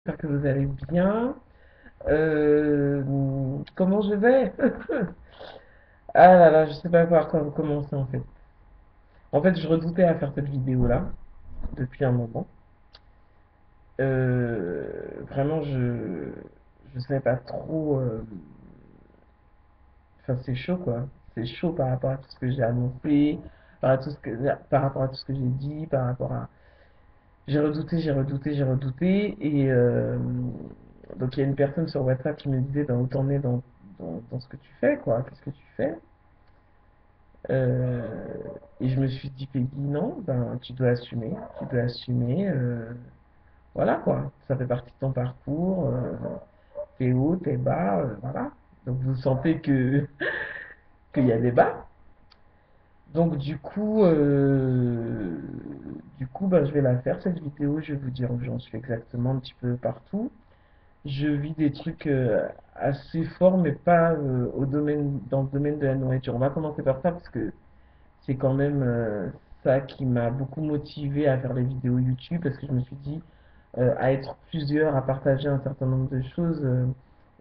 J'espère que vous allez bien. Euh, Comment je vais? Ah là là, je sais pas par quoi commencer en fait. En fait, je redoutais à faire cette vidéo-là depuis un moment. Vraiment, je sais pas trop. Enfin, c'est chaud quoi. C'est chaud par rapport à tout ce que j'ai annoncé, par rapport à tout ce que j'ai dit, par rapport à. J'ai redouté. Et donc, il y a une personne sur WhatsApp qui me disait où t'en es dans ce que tu fais, quoi. Qu'est-ce que tu fais? Euh, et je me suis dit, Peggy, non, ben, tu dois assumer. Tu dois assumer. Voilà, quoi. Ça fait partie de ton parcours. T'es haut, t'es bas, voilà. Donc, vous sentez qu'il y a des bas. Donc, du coup, ben, je vais la faire, cette vidéo. Je vais vous dire où j'en suis exactement un petit peu partout. Je vis des trucs assez forts, mais pas dans le domaine de la nourriture. On va commencer par ça parce que c'est quand même ça qui m'a beaucoup motivé à faire les vidéos YouTube parce que je me suis dit à être plusieurs, à partager un certain nombre de choses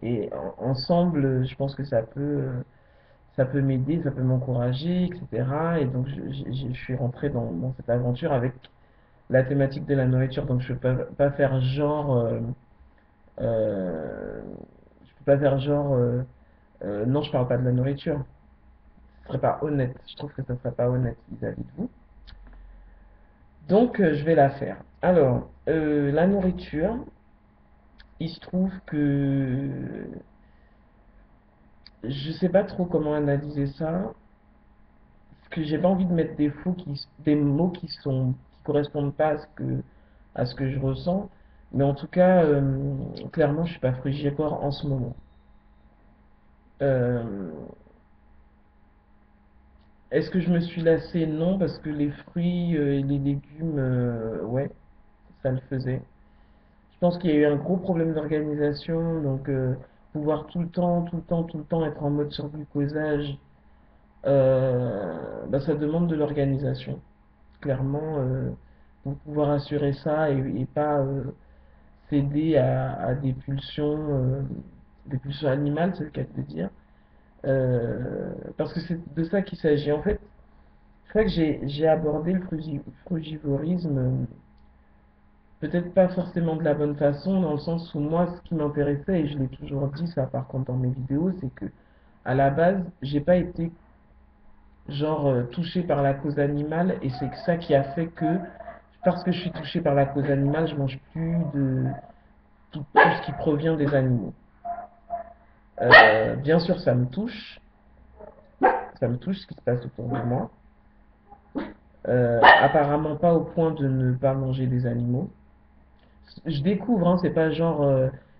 et ensemble, je pense que ça peut m'aider, ça peut m'encourager, etc. Et donc je suis rentré dans cette aventure avec la thématique de la nourriture. Donc je ne peux pas faire genre euh, je peux pas faire genre non, je parle pas de la nourriture. Ce serait pas honnête. Je trouve que ça serait pas honnête vis-à-vis de vous. Donc je vais la faire. Alors, la nourriture, il se trouve que je sais pas trop comment analyser ça, parce que j'ai pas envie de mettre des mots qui correspondent pas à ce que je ressens. Mais en tout cas, clairement, je suis pas frugivore en ce moment. Euh, Est-ce que je me suis lassé? Non, parce que les fruits et les légumes, ouais, ça le faisait. Je pense qu'il y a eu un gros problème d'organisation, donc pouvoir tout le temps, tout le temps, tout le temps être en mode surglucosage, bah, ça demande de l'organisation. Clairement, pour pouvoir assurer ça et pas céder à des pulsions animales, c'est le cas de le dire. Parce que c'est de ça qu'il s'agit. En fait, je crois que j'ai abordé le frugivorisme, peut-être pas forcément de la bonne façon, dans le sens où moi, ce qui m'intéressait, et je l'ai toujours dit ça par contre dans mes vidéos, c'est que à la base, j'ai pas été genre touché par la cause animale, et c'est ça qui a fait que, parce que je suis touché par la cause animale, je mange plus de tout ce qui provient des animaux. Bien sûr, ça me touche ce qui se passe autour de moi. Apparemment pas au point de ne pas manger des animaux. Je découvre, hein, c'est pas genre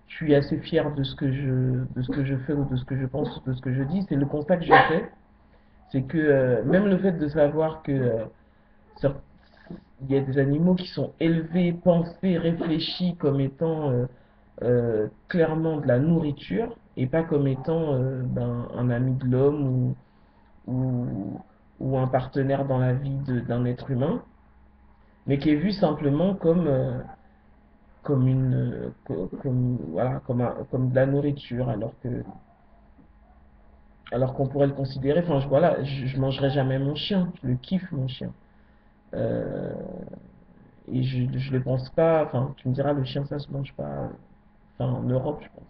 je suis assez fier de ce que je fais ou de ce que je pense ou de ce que je dis, c'est le constat que je fais, c'est que même le fait de savoir que il y a des animaux qui sont élevés, pensés, réfléchis comme étant clairement de la nourriture et pas comme étant ben, un ami de l'homme ou, ou un partenaire dans la vie d'un être humain, mais qui est vu simplement voilà, comme de la nourriture, alors qu'on pourrait le considérer, enfin, voilà, je mangerai jamais mon chien, je le kiffe, mon chien. Euh, et je le pense pas, enfin, tu me diras, le chien, ça se mange pas, enfin, en Europe, je pense.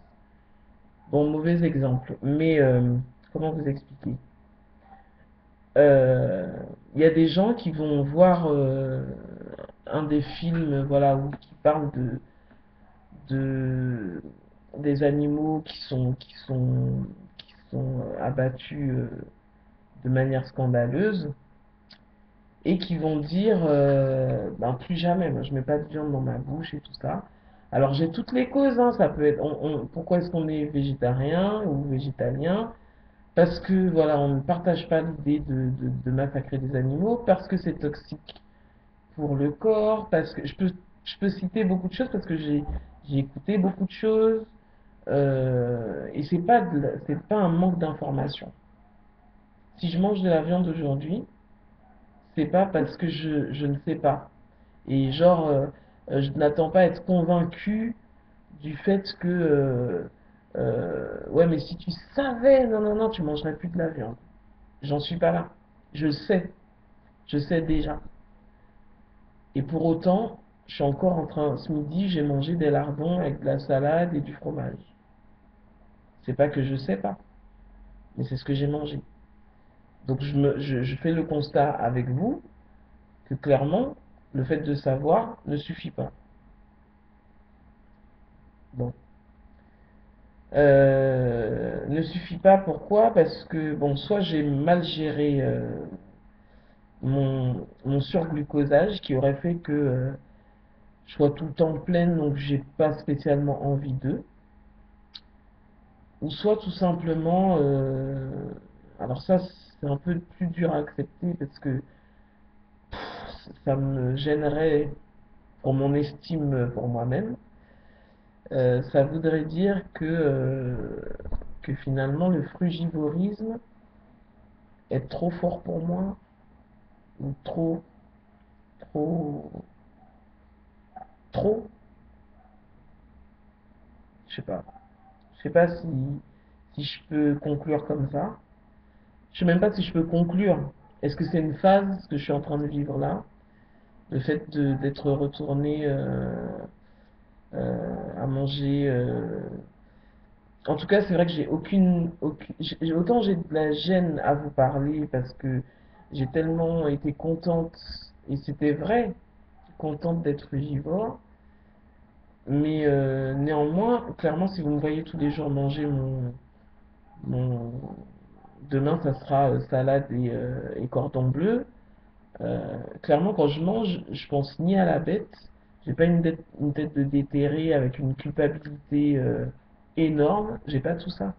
Bon, mauvais exemple, mais comment vous expliquer? Euh, Il y a des gens qui vont voir un des films, voilà, qui parle de des animaux qui sont abattus de manière scandaleuse et qui vont dire ben plus jamais, moi je mets pas de viande dans ma bouche et tout ça. Alors j'ai toutes les causes, hein, ça peut être pourquoi est-ce qu'on est végétarien ou végétalien? Parce que voilà, on ne partage pas l'idée de massacrer des animaux, parce que c'est toxique pour le corps, parce que je peux citer beaucoup de choses parce que j'ai écouté beaucoup de choses. Et c'est pas un manque d'information. Si je mange de la viande aujourd'hui, c'est pas parce que je ne sais pas. Et genre, je n'attends pas à être convaincu du fait que, ouais, mais si tu savais, non, non, non, tu mangerais plus de la viande. J'en suis pas là. Je sais déjà. Et pour autant, je suis encore en train, ce midi, j'ai mangé des lardons avec de la salade et du fromage. C'est pas que je sais pas, mais c'est ce que j'ai mangé. Donc je fais le constat avec vous que clairement, le fait de savoir ne suffit pas. Bon. Ne suffit pas, pourquoi? Parce que, bon, soit j'ai mal géré mon surglucosage qui aurait fait que je sois tout le temps pleine, donc j'ai pas spécialement envie d'eux. Ou soit tout simplement, alors ça c'est un peu plus dur à accepter parce que ça me gênerait pour mon estime pour moi-même. Ça voudrait dire que finalement le frugivorisme est trop fort pour moi ou trop, trop, je sais pas. Je sais pas si je peux conclure comme ça. Je sais même pas si je peux conclure. Est-ce que c'est une phase que je suis en train de vivre là? Le fait d'être retourné à manger. En tout cas, c'est vrai que autant j'ai de la gêne à vous parler parce que j'ai tellement été contente, et c'était vrai, contente d'être frugivore. Mais néanmoins, clairement, si vous me voyez tous les jours manger mon... Demain, ça sera salade et cordon bleu. Clairement, quand je mange, je pense ni à la bête. J'ai pas une tête de déterré avec une culpabilité énorme. J'ai pas tout ça.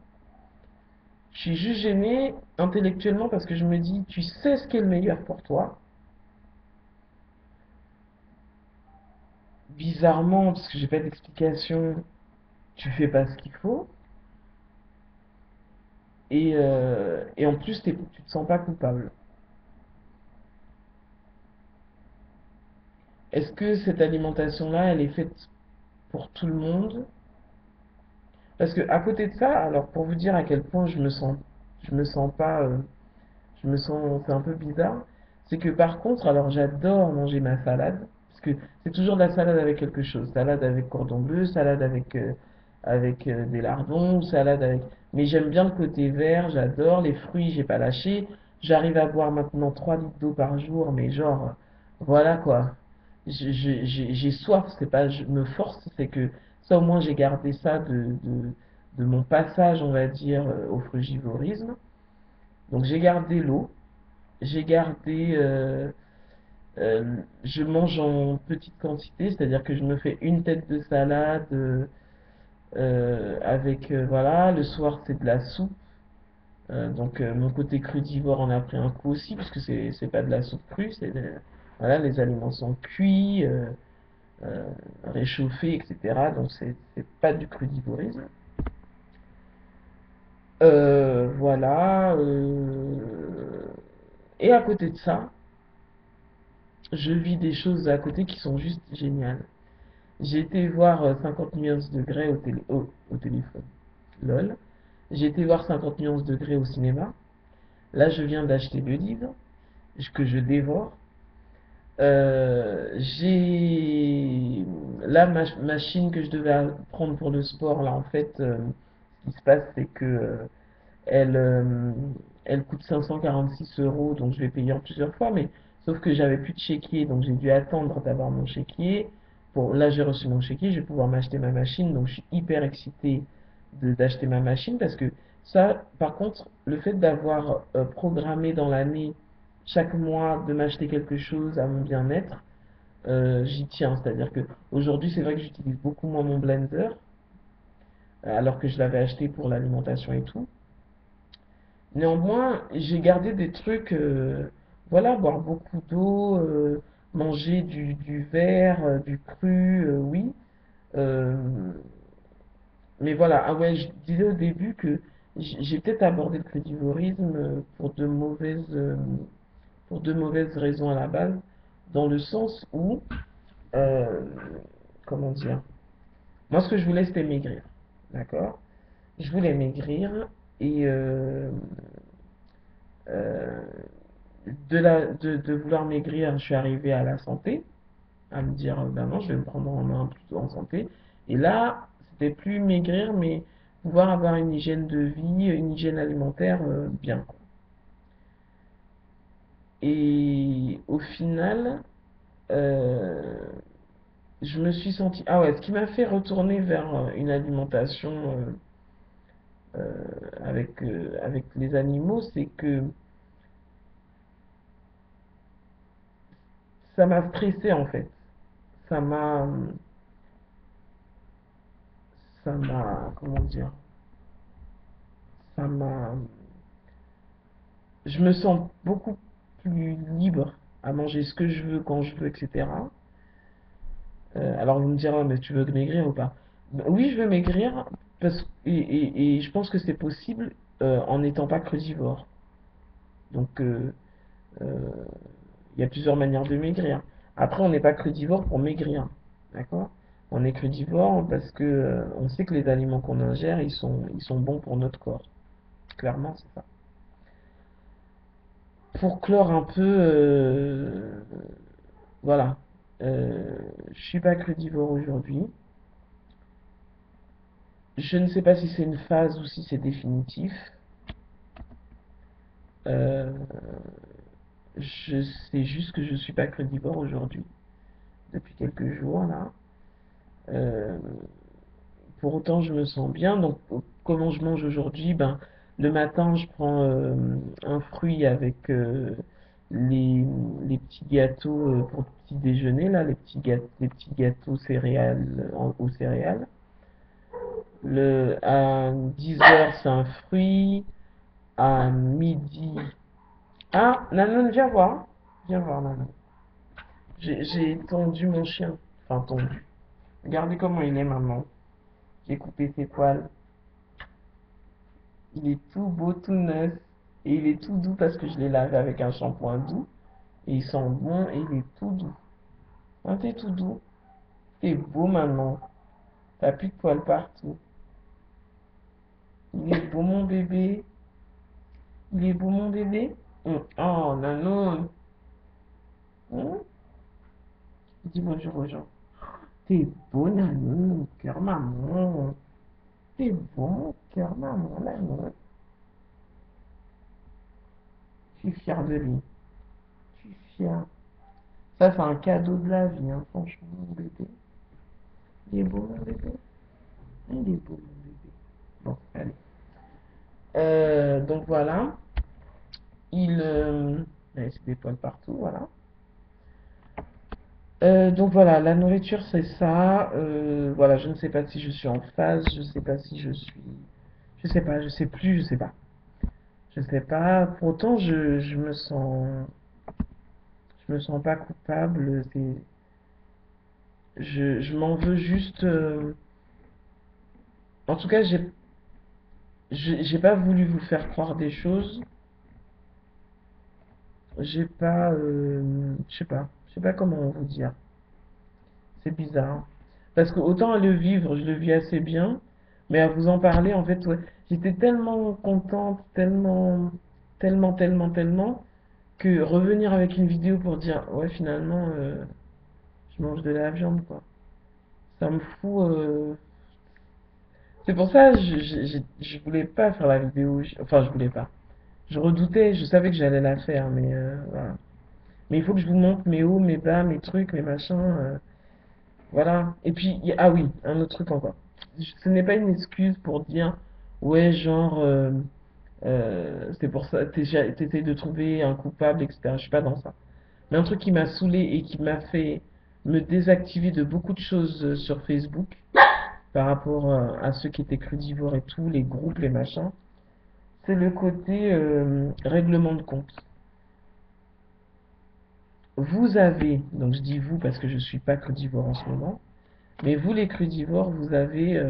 Je suis juste gêné intellectuellement parce que je me dis, tu sais ce qui est le meilleur pour toi. Bizarrement, parce que j'ai pas d'explication, tu fais pas ce qu'il faut. Et en plus, tu te sens pas coupable. Est-ce que cette alimentation-là, elle est faite pour tout le monde? Parce que à côté de ça, alors pour vous dire à quel point je me sens pas, c'est un peu bizarre, c'est que par contre, alors j'adore manger ma salade, parce que c'est toujours de la salade avec quelque chose, salade avec cordon bleu, salade avec des lardons, salade avec, mais j'aime bien le côté vert, j'adore les fruits, j'ai pas lâché, j'arrive à boire maintenant 3 litres d'eau par jour, mais genre, voilà quoi, j'ai soif, c'est pas, je me force, c'est que ça au moins j'ai gardé ça de mon passage, on va dire, au frugivorisme. Donc j'ai gardé l'eau, j'ai gardé, je mange en petite quantité, c'est-à-dire que je me fais une tête de salade avec, voilà, le soir c'est de la soupe. Donc mon côté crudivore en a pris un coup aussi, puisque c'est pas de la soupe crue, voilà, les aliments sont cuits, euh, réchauffés, etc. Donc c'est pas du crudivorisme. Voilà. Et à côté de ça, je vis des choses à côté qui sont juste géniales. J'ai été voir 50 nuances de Grey au téléphone. LOL. J'ai été voir 50 nuances de Grey au cinéma. Là, je viens d'acheter le livre que je dévore. J'ai là ma machine que je devais prendre pour le sport. Là, en fait, ce qui se passe, c'est que elle, euh, elle coûte 546 €, donc je vais payer en plusieurs fois, mais sauf que j'avais plus de chéquier, donc j'ai dû attendre d'avoir mon chéquier. Bon, là j'ai reçu mon chéquier, je vais pouvoir m'acheter ma machine, donc je suis hyper excité d'acheter ma machine parce que ça, par contre, le fait d'avoir programmé dans l'année chaque mois de m'acheter quelque chose à mon bien-être, j'y tiens. C'est-à-dire que aujourd'hui, c'est vrai que j'utilise beaucoup moins mon blender, alors que je l'avais acheté pour l'alimentation et tout. Néanmoins, j'ai gardé des trucs, voilà, boire beaucoup d'eau, manger du vert, du cru, oui. Euh, mais voilà, ah ouais, je disais au début que j'ai peut-être abordé le crédivorisme pour de mauvaises raisons à la base, dans le sens où, euh, comment dire, Moi, ce que je voulais, c'était maigrir. D'accord? Je voulais maigrir et euh, de vouloir maigrir, je suis arrivé à la santé, à me dire, ben non, je vais me prendre en main plutôt en santé. Et là, c'était plus maigrir, mais pouvoir avoir une hygiène de vie, une hygiène alimentaire bien. Et au final, euh, je me suis senti... Ah ouais, ce qui m'a fait retourner vers une alimentation avec les animaux, c'est que ça m'a stressé en fait. Ça m'a... Ça m'a... Comment dire? Ça m'a... Je me sens beaucoup plus libre à manger ce que je veux quand je veux, etc. Alors vous me direz, mais tu veux maigrir ou pas? Oui, je veux maigrir et je pense que c'est possible en n'étant pas crudivore. Donc euh, il y a plusieurs manières de maigrir. Après, on n'est pas crudivore pour maigrir, d'accord? On est crudivore parce que on sait que les aliments qu'on ingère, ils sont bons pour notre corps. Clairement, c'est ça. Pour clore un peu, voilà. Je suis pas crudivore aujourd'hui. Je ne sais pas si c'est une phase ou si c'est définitif. Euh, je sais juste que je suis pas crudivore aujourd'hui, depuis quelques jours là. Euh, pour autant, je me sens bien. Donc, comment je mange aujourd'hui? Ben, le matin, je prends un fruit avec les petits gâteaux pour le petit déjeuner là, les petits gâteaux céréales aux céréales. À 10 heures, c'est un fruit. À midi. Ah, Nanon, viens voir. Viens voir, Nanon. J'ai tondu mon chien. Enfin, tondu. Regardez comment il est, maman. J'ai coupé ses poils. Il est tout beau, tout neuf. Et il est tout doux parce que je l'ai lavé avec un shampoing doux. Et il sent bon et il est tout doux. Hein, t'es tout doux. T'es beau, maman. T'as plus de poils partout. Il est beau, mon bébé. Il est beau, mon bébé. Oh, Nanon. Hum. Dis bonjour aux gens. T'es beau, Nanon, mon cœur, maman. T'es beau, mon cœur, maman, Nanon. Je suis fière de lui. Je suis fière. Ça, c'est un cadeau de la vie, hein, franchement, mon bébé. Il est beau, mon bébé. Il est beau, mon bébé. Bon, allez. Donc voilà. Ouais, c'est des poils partout, voilà. Donc voilà, la nourriture, c'est ça. Voilà, je ne sais pas si je suis en phase, je sais pas si je suis... Je sais pas, je sais plus, je sais pas. Je sais pas. Pour autant, je me sens pas coupable. Je m'en veux juste. En tout cas, j'ai pas voulu vous faire croire des choses. J'ai pas, je sais pas comment vous dire. C'est bizarre. Parce que autant à le vivre, je le vis assez bien, mais à vous en parler, en fait, ouais, j'étais tellement contente, tellement, que revenir avec une vidéo pour dire, ouais, finalement, je mange de la viande, quoi. Ça me fout. C'est pour ça, je voulais pas faire la vidéo. Enfin, je voulais pas. Je redoutais, je savais que j'allais la faire, mais voilà. Mais il faut que je vous montre mes hauts, mes bas, mes trucs, mes machins. Voilà. Et puis, ah oui, un autre truc encore. Ce n'est pas une excuse pour dire, ouais, genre, c'est pour ça, t'essayes de trouver un coupable, etc. Je suis pas dans ça. Mais un truc qui m'a saoulé et qui m'a fait me désactiver de beaucoup de choses sur Facebook par rapport à ceux qui étaient crudivores et tout, les groupes, les machins, c'est le côté règlement de compte. Vous avez, donc je dis vous parce que je suis pas crudivore en ce moment, mais vous les crudivores, vous avez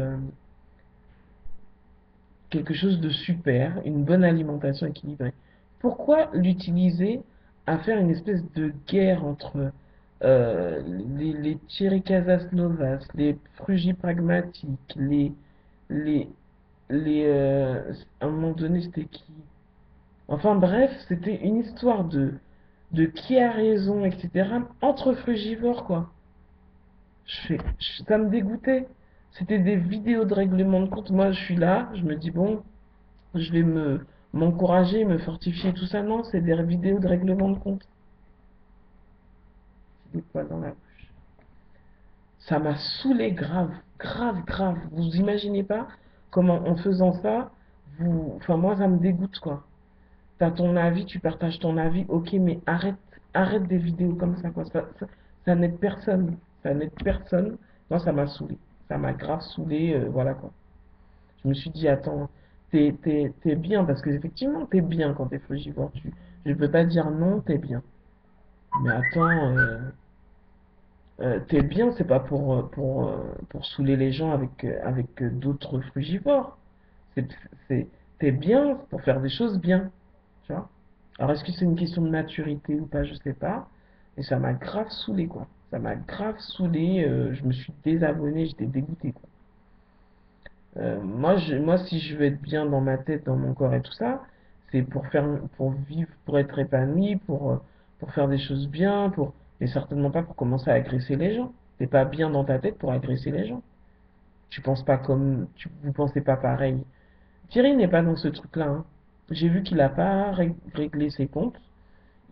quelque chose de super, une bonne alimentation équilibrée. Pourquoi l'utiliser à faire une espèce de guerre entre euh, les Thierry Casasnovas, les Frugipragmatiques, les, à un moment donné, c'était qui? Enfin bref, c'était une histoire de qui a raison, etc. entre frugivores, quoi. Ça me dégoûtait. C'était des vidéos de règlement de compte. Moi, je suis là, je me dis, bon, je vais m'encourager, me fortifier, tout ça. Non, c'est des vidéos de règlement de compte. Des poils dans la bouche. Ça m'a saoulé grave, grave, grave. Vous imaginez pas comment en faisant ça, enfin moi ça me dégoûte quoi. T'as ton avis, tu partages ton avis, ok, mais arrête des vidéos comme ça quoi. Ça n'aide personne, ça n'aide personne. Moi ça m'a saoulé, ça m'a grave saoulé, voilà quoi. Je me suis dit attends, t'es bien parce que effectivement t'es bien quand t'es frugivore. Je peux pas dire non, t'es bien. Mais attends. T'es bien, c'est pas pour saouler les gens avec d'autres frugivores. C'est, c'est, t'es bien pour faire des choses bien, tu vois. Alors, est-ce que c'est une question de maturité ou pas, je sais pas. Et ça m'a grave saoulé, quoi. Ça m'a grave saoulé. Je me suis désabonné, j'étais dégoûté, quoi. Moi, si je veux être bien dans ma tête, dans mon corps et tout ça, c'est pour vivre, pour être épanoui, pour faire des choses bien, et certainement pas pour commencer à agresser les gens. T'es pas bien dans ta tête pour agresser les gens. Vous pensez pas pareil. Thierry n'est pas dans ce truc-là, hein. J'ai vu qu'il a pas réglé ses comptes.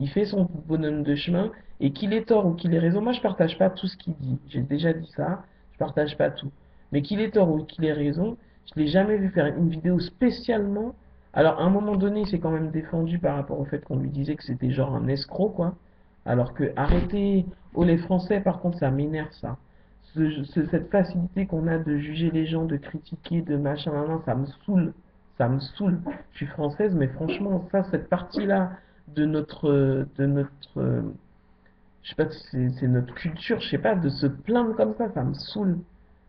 Il fait son bonhomme de chemin et qu'il ait tort ou qu'il ait raison. Moi, je partage pas tout ce qu'il dit. J'ai déjà dit ça. Je partage pas tout. Mais qu'il ait tort ou qu'il ait raison, je l'ai jamais vu faire une vidéo spécialement. Alors, à un moment donné, il s'est quand même défendu par rapport au fait qu'on lui disait que c'était genre un escroc, quoi. Alors que arrêtez, oh les Français, par contre, ça m'énerve ça. Cette facilité qu'on a de juger les gens, de critiquer, de machin, nan, nan, ça me saoule. Ça me saoule. Je suis française, mais franchement, ça, cette partie-là de notre, je sais pas si c'est notre culture, je sais pas, de se plaindre comme ça me saoule.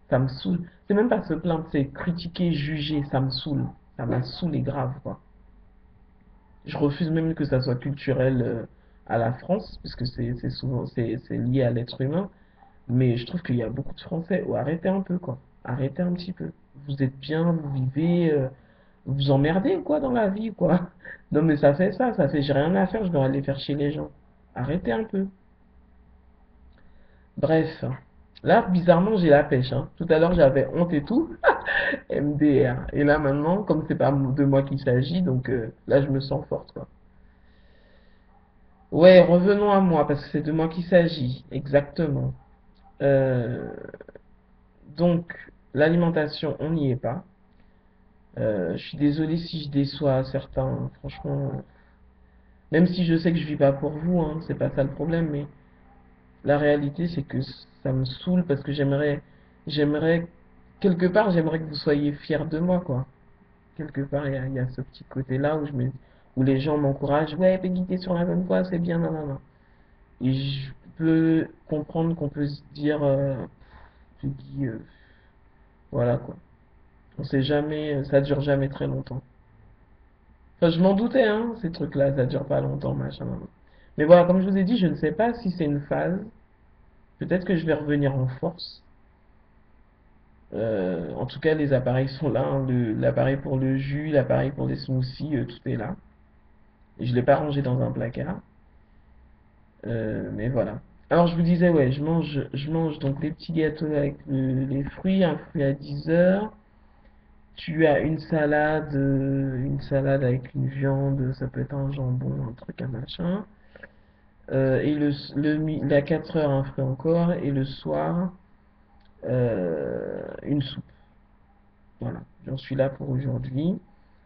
Ça me saoule. C'est même pas se plaindre, c'est critiquer, juger, ça me saoule. Ça m'a saoulé grave, quoi. Je refuse même que ça soit culturel à la France, puisque c'est souvent, c'est lié à l'être humain. Mais je trouve qu'il y a beaucoup de Français. Oh, arrêtez un peu, quoi. Arrêtez un petit peu. Vous êtes bien, vous vivez, vous vous emmerdez ou quoi dans la vie, quoi. Non, mais ça fait j'ai rien à faire, je dois aller faire chez les gens. Arrêtez un peu. Bref. Là, bizarrement, j'ai la pêche, hein. Tout à l'heure, j'avais honte et tout. MDR. Et là, maintenant, comme c'est pas de moi qu'il s'agit, donc là, je me sens forte, quoi. Ouais, revenons à moi, parce que c'est de moi qu'il s'agit. Exactement. Euh, donc, l'alimentation, on n'y est pas. Je suis désolé si je déçois certains, franchement. Même si je sais que je vis pas pour vous, hein, c'est pas ça le problème, mais la réalité c'est que ça me saoule parce que j'aimerais, quelque part, j'aimerais que vous soyez fiers de moi, quoi. Quelque part, il y a ce petit côté-là où les gens m'encouragent, ouais, Peggy, t'es sur la bonne voie, c'est bien, non, non, non. Et je peux comprendre qu'on peut se dire, Peggy, voilà, quoi. On sait jamais, ça dure jamais très longtemps. Enfin, je m'en doutais, hein, ces trucs-là, ça dure pas longtemps, machin. Mais voilà, comme je vous ai dit, je ne sais pas si c'est une phase. Peut-être que je vais revenir en force. En tout cas, les appareils sont là, hein, l'appareil pour le jus, l'appareil pour les smoothies, tout est là. Et je l'ai pas rangé dans un placard. Mais voilà. Alors, je vous disais, ouais, je mange donc des petits gâteaux avec les fruits, un fruit à 10 heures. Tu as une salade avec une viande, ça peut être un jambon, un truc, un machin. Et à 4 heures, un fruit encore. Et le soir, une soupe. Voilà, j'en suis là pour aujourd'hui.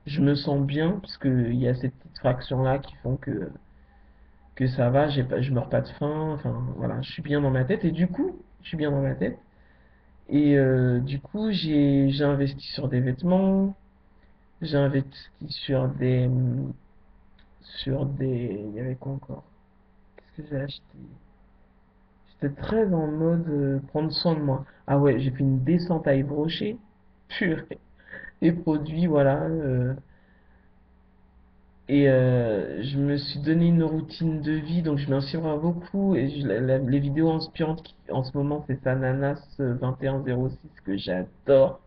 Je me sens bien, parce qu'il y a ces petites fractions-là qui font que ça va, je meurs pas de faim. Enfin, voilà, je suis bien dans ma tête. Et du coup, je suis bien dans ma tête. Et du coup, j'ai investi sur des vêtements. J'ai investi sur des. Il y avait quoi encore? Qu'est-ce que j'ai acheté? J'étais très en mode prendre soin de moi. Ah ouais, j'ai fait une descente à Yves Rocher. Purée. Les produits, voilà. Et je me suis donné une routine de vie, donc je m'inspire beaucoup. Et les vidéos inspirantes en ce moment, c'est Sananas 2106 que j'adore.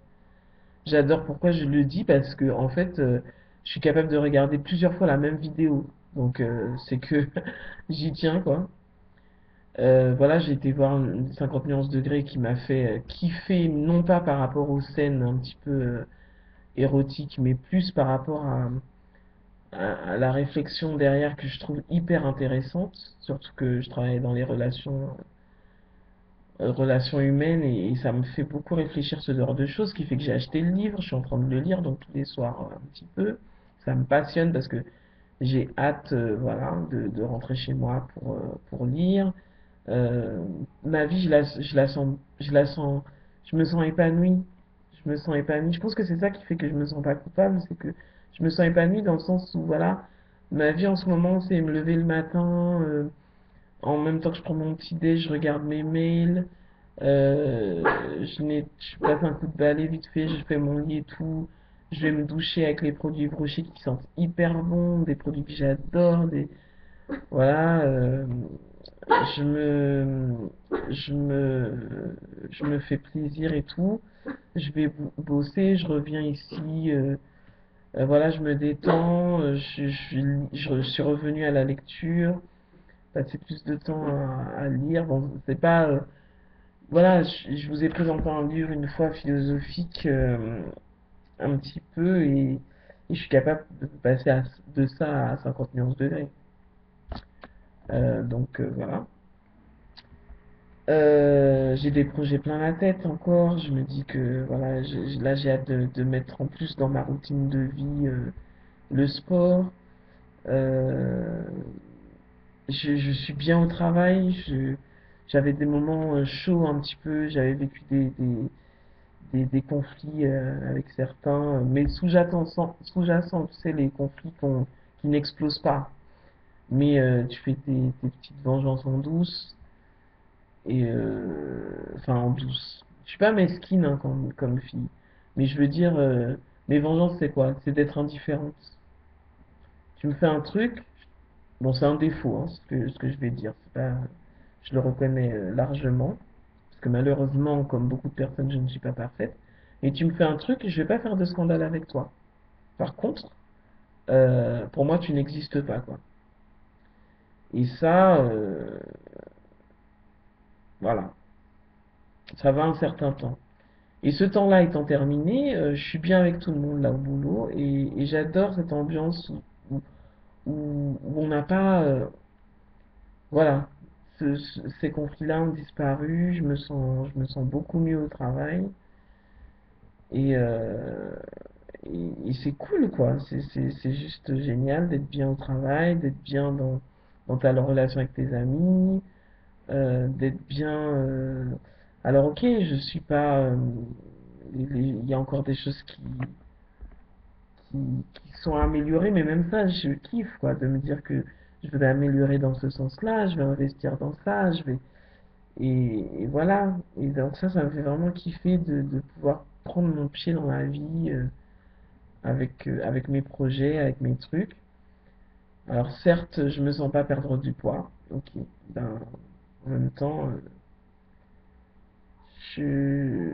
J'adore. Pourquoi je le dis? Parce que en fait, je suis capable de regarder plusieurs fois la même vidéo. Donc c'est que j'y tiens quoi. Voilà, j'ai été voir 50 nuances degrés qui m'a fait kiffer, non pas par rapport aux scènes un petit peu érotiques, mais plus par rapport à la réflexion derrière que je trouve hyper intéressante. Surtout que je travaille dans les relations humaines et ça me fait beaucoup réfléchir ce genre de choses, ce qui fait que j'ai acheté le livre, je suis en train de le lire donc tous les soirs un petit peu. Ça me passionne parce que j'ai hâte voilà, de rentrer chez moi pour lire. Euh, Ma vie, je me sens épanouie. Je me sens épanouie. Je pense que c'est ça qui fait que je me sens pas coupable, c'est que je me sens épanouie dans le sens où, voilà, ma vie en ce moment, c'est me lever le matin, en même temps que je prends mon petit déj, je regarde mes mails, je passe un coup de balai vite fait, je fais mon lit et tout. Je vais me doucher avec les produits brochés qui sentent hyper bon, des produits que j'adore, voilà, je me, je me, je me fais plaisir et tout. Je vais bosser, je reviens ici, voilà, je me détends, je suis revenu à la lecture, passer plus de temps à lire. Bon, c'est pas, voilà, je vous ai présenté un livre une fois philosophique, un petit peu, et je suis capable de passer de ça à 50 nuances degrés. Donc voilà. J'ai des projets plein la tête encore. Je me dis que voilà, là j'ai hâte de mettre en plus dans ma routine de vie le sport. Euh, je suis bien au travail. J'avais des moments chauds un petit peu. J'avais vécu des conflits avec certains, mais sous-jacents, tu sais, les conflits qui n'explosent pas. Mais tu fais tes petites vengeances en douce. Et enfin en douce. Je suis pas mesquine hein, comme fille, mais je veux dire, mes vengeances c'est quoi? C'est d'être indifférente. Tu me fais un truc, bon c'est un défaut hein, ce que je vais dire, c'est pas, je le reconnais largement, parce que malheureusement, comme beaucoup de personnes, je ne suis pas parfaite. Et tu me fais un truc, je vais pas faire de scandale avec toi. Par contre, pour moi tu n'existes pas quoi. Et ça, voilà, ça va un certain temps. Et ce temps-là étant terminé, je suis bien avec tout le monde là au boulot et j'adore cette ambiance où on n'a pas, voilà, ces conflits-là ont disparu, je me sens beaucoup mieux au travail et, et c'est cool quoi, c'est juste génial d'être bien au travail, d'être bien dans ta relation avec tes amis, d'être bien. Alors ok, je suis pas, il y a encore des choses qui sont améliorées, mais même ça, je kiffe, quoi, de me dire que je vais améliorer dans ce sens-là, je vais investir dans ça, et voilà. Et donc ça me fait vraiment kiffer de pouvoir prendre mon pied dans la vie avec mes projets, avec mes trucs. Alors certes, je me sens pas perdre du poids, ok. Ben, en même temps, je...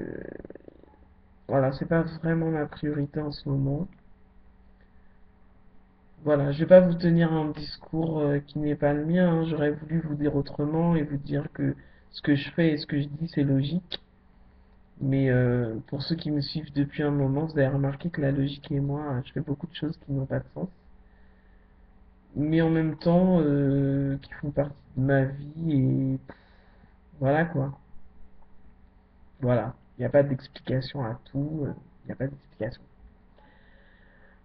Voilà, c'est pas vraiment ma priorité en ce moment. Voilà, je vais pas vous tenir un discours qui n'est pas le mien, hein. J'aurais voulu vous dire autrement et vous dire que ce que je fais et ce que je dis, c'est logique. Mais pour ceux qui me suivent depuis un moment, vous avez remarqué que la logique et moi, je fais beaucoup de choses qui n'ont pas de sens. Mais en même temps, qui font partie de ma vie et voilà quoi. Voilà. Il n'y a pas d'explication à tout. Il n'y a pas d'explication.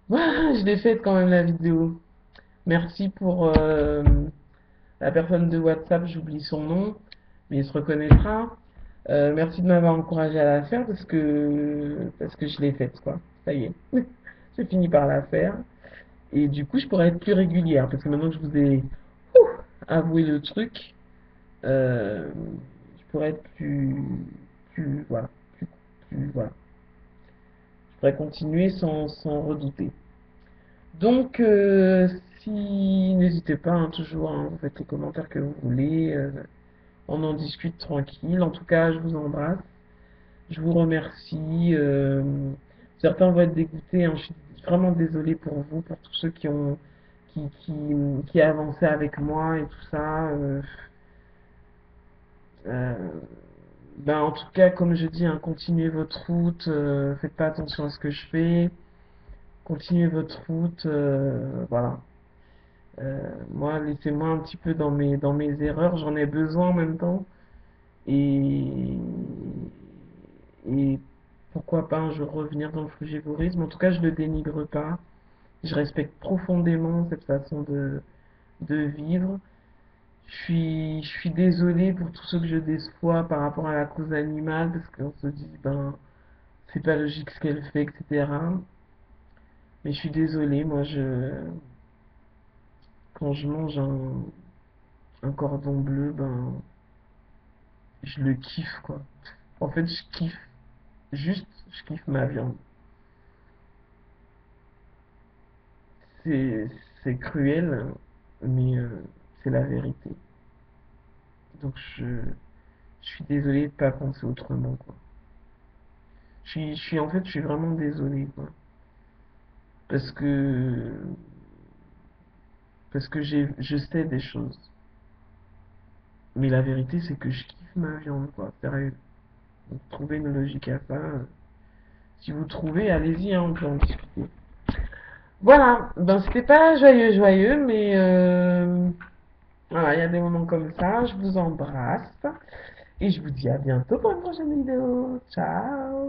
Voilà, je l'ai faite quand même la vidéo. Merci pour la personne de WhatsApp, j'oublie son nom, mais il se reconnaîtra. Merci de m'avoir encouragé à la faire parce que je l'ai faite, quoi. Ça y est, j'ai fini par la faire. Et du coup, je pourrais être plus régulière parce que maintenant que je vous ai avoué le truc, je pourrais être voilà, voilà. Je pourrais continuer sans redouter. Donc, si n'hésitez pas, hein, toujours, hein, vous faites les commentaires que vous voulez, on en discute tranquille. En tout cas, je vous embrasse, je vous remercie. Certains vont être dégoûtés, hein, je suis vraiment désolée pour vous, pour tous ceux qui, qui, qui avançaient avec moi et tout ça. Euh, ben, en tout cas, comme je dis, hein, continuez votre route, faites pas attention à ce que je fais, continuez votre route, voilà. Moi, laissez-moi un petit peu dans mes erreurs, j'en ai besoin en même temps. Et, et pourquoi pas un jour revenir dans le frugévorisme. En tout cas, je le dénigre pas. Je respecte profondément cette façon de vivre. Je suis désolé pour tous ceux que je déçois par rapport à la cause animale, parce qu'on se dit, ben, c'est pas logique ce qu'elle fait, etc. Mais je suis désolé, quand je mange un cordon bleu, ben, je le kiffe, quoi. En fait, je kiffe, juste, je kiffe ma viande. C'est, c'est cruel, mais c'est la vérité. Donc, je suis désolé de pas penser autrement, quoi. En fait, je suis vraiment désolé, quoi. Parce que, parce que je sais des choses. Mais la vérité, c'est que je kiffe ma viande, quoi. Sérieux. Donc, trouver une logique à ça. Si vous trouvez, allez-y, hein, on peut en discuter. Voilà, ben c'était pas joyeux, joyeux, mais voilà, il y a des moments comme ça. Je vous embrasse et je vous dis à bientôt pour une prochaine vidéo. Ciao!